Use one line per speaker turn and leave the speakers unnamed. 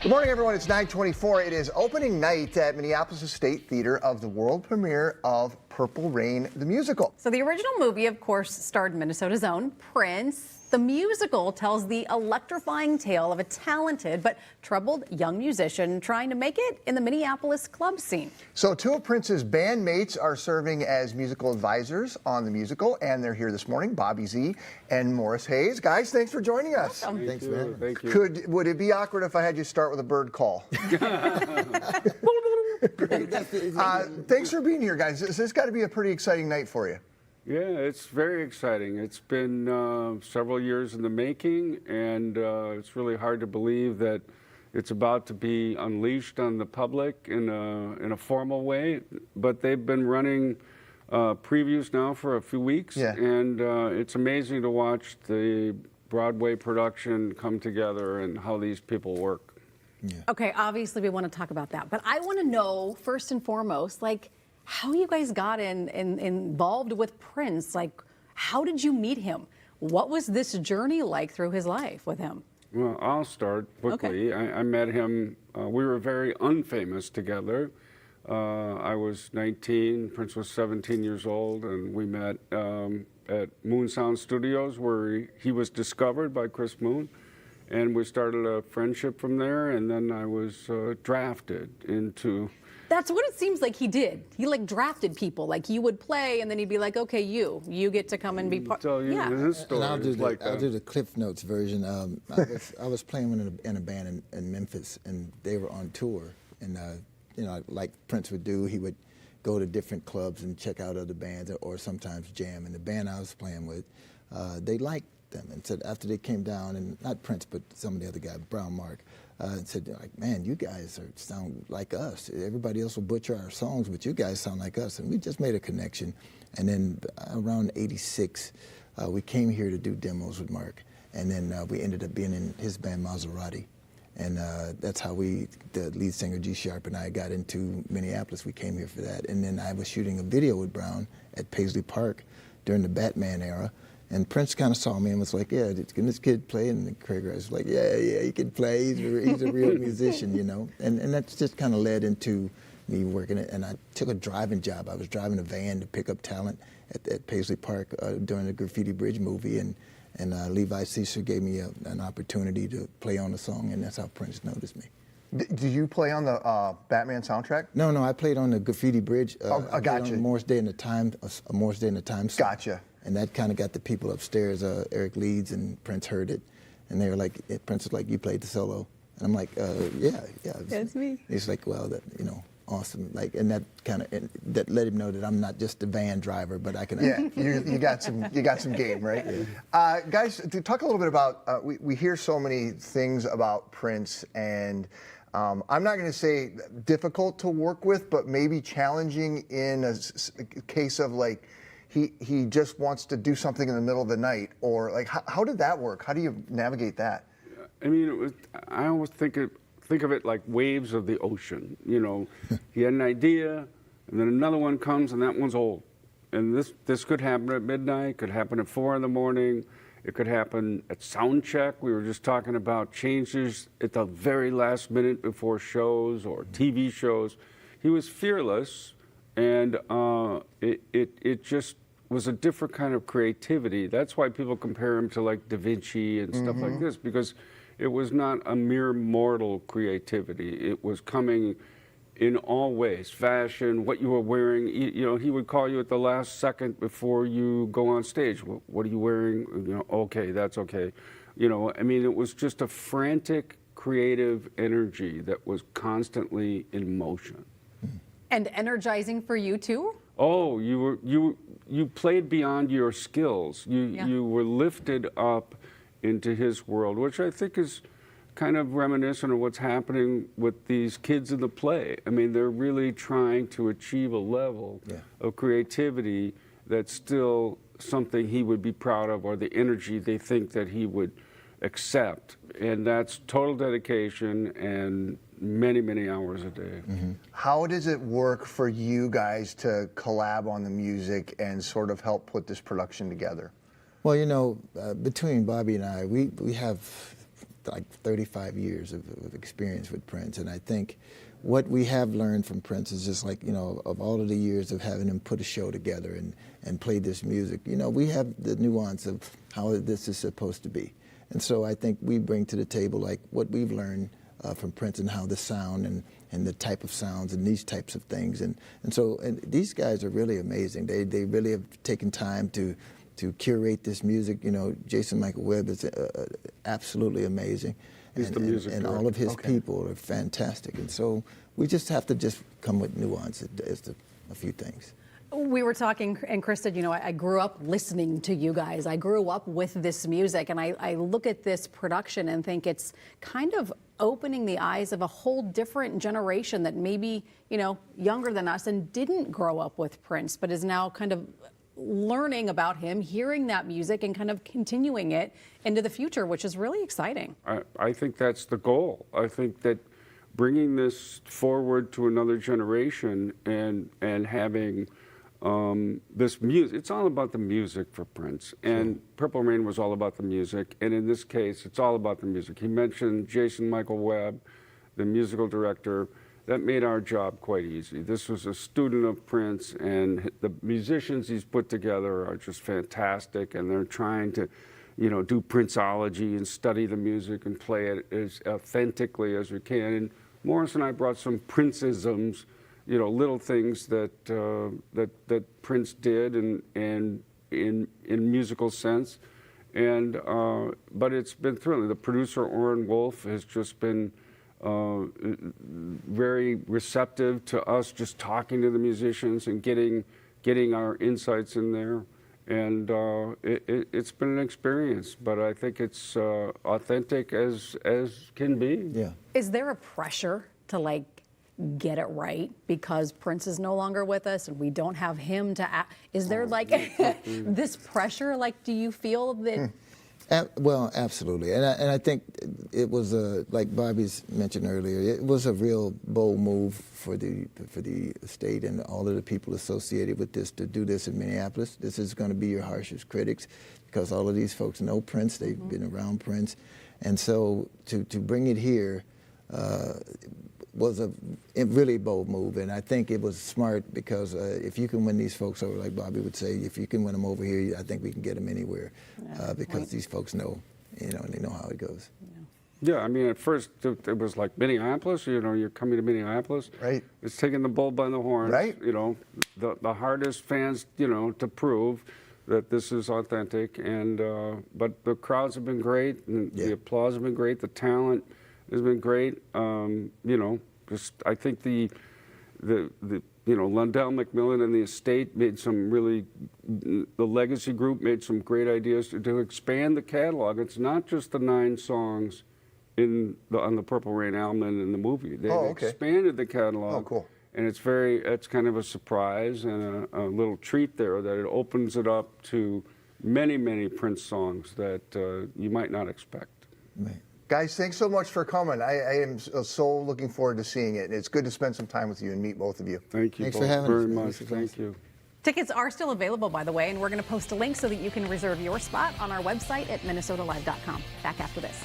Good morning, everyone. It's 9:24. It is opening night at Minneapolis State Theater of the world premiere of Purple Rain, the musical.
So the original movie, of course, starred Minnesota's own Prince. The musical tells the electrifying tale of a talented but troubled young musician trying to make it in the Minneapolis club scene.
So two of Prince's bandmates are serving as musical advisors on the musical, and they're here this morning, Bobby Z and Morris Hayes. Guys, thanks for joining us.
Welcome.
Thanks, man.
Thank you.
Would it be awkward if I had you start with a bird call? Thanks for being here, guys. This has got to be a pretty exciting night for you.
Yeah, it's very exciting. It's been several years in the making, and it's really hard to believe that it's about to be unleashed on the public in a formal way. But they've been running previews now for a few weeks, and it's amazing to watch the Broadway production come together and how these people work.
Yeah. Okay, obviously we want to talk about that, but I want to know first and foremost, like, how you guys got involved with Prince. Like, how did you meet him? What was this journey like through his life with him?
Well, I'll start quickly. Okay. I met him, we were very unfamous together. I was 19, Prince was 17 years old, and we met at Moon Sound Studios, where he was discovered by Chris Moon. And we started a friendship from there, and then I was drafted into...
That's what it seems like he did. He like drafted people. Like you would play, and then he'd be like, "Okay, you get to come and be part."
Tell you his story.
And I'll do the Cliff Notes version. I was playing in a band in Memphis, and they were on tour. And you know, like Prince would do, he would go to different clubs and check out other bands, or sometimes jam. And the band I was playing with, they liked them, and said after they came down, and not Prince, but some of the other guy, Brown Mark. And said, like, man, you guys sound like us. Everybody else will butcher our songs, but you guys sound like us. And we just made a connection. And then around '86, we came here to do demos with Mark. And then we ended up being in his band, Maserati. And that's how the lead singer, G Sharp, and I got into Minneapolis. We came here for that. And then I was shooting a video with Brown at Paisley Park during the Batman era. And Prince kind of saw me and was like, "Yeah, can this kid play?" And Craig was like, "Yeah, he can play. He's a real musician, you know." And that's just kind of led into me working it. And I took a driving job. I was driving a van to pick up talent at Paisley Park during the Graffiti Bridge movie. And Levi Caesar gave me an opportunity to play on the song, and that's how Prince noticed me.
Did you play on the Batman soundtrack?
No, I played on the Graffiti Bridge.
I gotcha.
Morris Day in the Time, Morris Day in the Time song.
Gotcha.
And that kind of got the people upstairs. Eric Leeds and Prince heard it, and they were like, Prince was like, "You played the solo," and I'm like, "Yeah."
That's me.
He's like, "Well, awesome." Like, and that kind of that let him know that I'm not just a van driver, but I can.
Yeah, you got some game, right? Yeah. Guys, to talk a little bit about, we hear so many things about Prince, and I'm not going to say difficult to work with, but maybe challenging in a case of like. He just wants to do something in the middle of the night, or like how did that work? How do you navigate that?
I mean, I always think of it like waves of the ocean. You know, he had an idea, and then another one comes, and that one's old. And this could happen at midnight, could happen at 4 in the morning, it could happen at sound check. We were just talking about changes at the very last minute before shows or TV shows. He was fearless. And it just was a different kind of creativity. That's why people compare him to like Da Vinci and stuff like this, because it was not a mere mortal creativity. It was coming in all ways, fashion, what you were wearing. You know, he would call you at the last second before you go on stage. What are you wearing? You know, okay, that's okay. You know, I mean, it was just a frantic, creative energy that was constantly in motion.
And energizing for you too?
Oh, you played beyond your skills. You were lifted up into his world, which I think is kind of reminiscent of what's happening with these kids in the play. I mean, they're really trying to achieve a level of creativity that's still something he would be proud of, or the energy they think that he would accept. And that's total dedication and many, many hours a day.
Mm-hmm. How does it work for you guys to collab on the music and sort of help put this production together?
Well, you know, between Bobby and I, we have like 35 years of experience with Prince, and I think what we have learned from Prince is just like, you know, of all of the years of having him put a show together and play this music, you know, we have the nuance of how this is supposed to be. And so I think we bring to the table like what we've learned from Prince and how the sound and the type of sounds and these types of things. And these guys are really amazing. They really have taken time to curate this music. You know, Jason Michael Webb is absolutely amazing.
He's the music
and
director.
all of his people are fantastic. And so we just have to just come with nuance as to a few things.
We were talking, and Chris said, you know, I grew up listening to you guys. I grew up with this music, and I look at this production and think it's kind of opening the eyes of a whole different generation that maybe, you know, younger than us and didn't grow up with Prince, but is now kind of learning about him, hearing that music, and kind of continuing it into the future, which is really exciting.
I think that's the goal. I think that bringing this forward to another generation and having this music, it's all about the music for Prince. And Purple Rain was all about the music. And in this case, it's all about the music. He mentioned Jason Michael Webb, the musical director. That made our job quite easy. This was a student of Prince, and the musicians he's put together are just fantastic, and they're trying to, you know, do Princeology and study the music and play it as authentically as we can. And Morris and I brought some Princeisms, you know, little things that that Prince did and in musical sense, and but it's been thrilling. The producer Orrin Wolf has just been very receptive to us just talking to the musicians and getting our insights in there, and it's been an experience. But I think it's authentic as can be.
Yeah.
Is there a pressure to like get it right because Prince is no longer with us and we don't have him to act? Is there like this pressure? Like, do you feel that?
Well, absolutely, and I think it was like Bobby's mentioned earlier. It was a real bold move for the state and all of the people associated with this to do this in Minneapolis. This is going to be your harshest critics because all of these folks know Prince. They've been around Prince, and so to bring it here was a really bold move, and I think it was smart because if you can win these folks over, like Bobby would say, if you can win them over here, I think we can get them anywhere because these folks know, you know, and they know how it goes.
Yeah, I mean, at first it was like Minneapolis. You know, you're coming to Minneapolis.
Right.
It's taking the bull by the horns.
Right.
You know, the hardest fans, you know, to prove that this is authentic. And but the crowds have been great, and the applause has been great. The talent has been great. You know, just I think the you know, Lundell McMillan and the estate made some really, the Legacy Group made some great ideas to expand the catalog. It's not just the 9 songs on the Purple Rain album and in the movie. They expanded the catalog.
Oh, cool.
And it's kind of a surprise and a little treat there that it opens it up to many, many Prince songs that you might not expect.
Right.
Guys, thanks so much for coming. I am so looking forward to seeing it. It's good to spend some time with you and meet both of you.
Thank you
Thanks
both
for having
very
us, man.
much.
This is
Thank
awesome.
you.
Tickets are still available, by the way, and we're going to post a link so that you can reserve your spot on our website at minnesotalive.com. Back after this.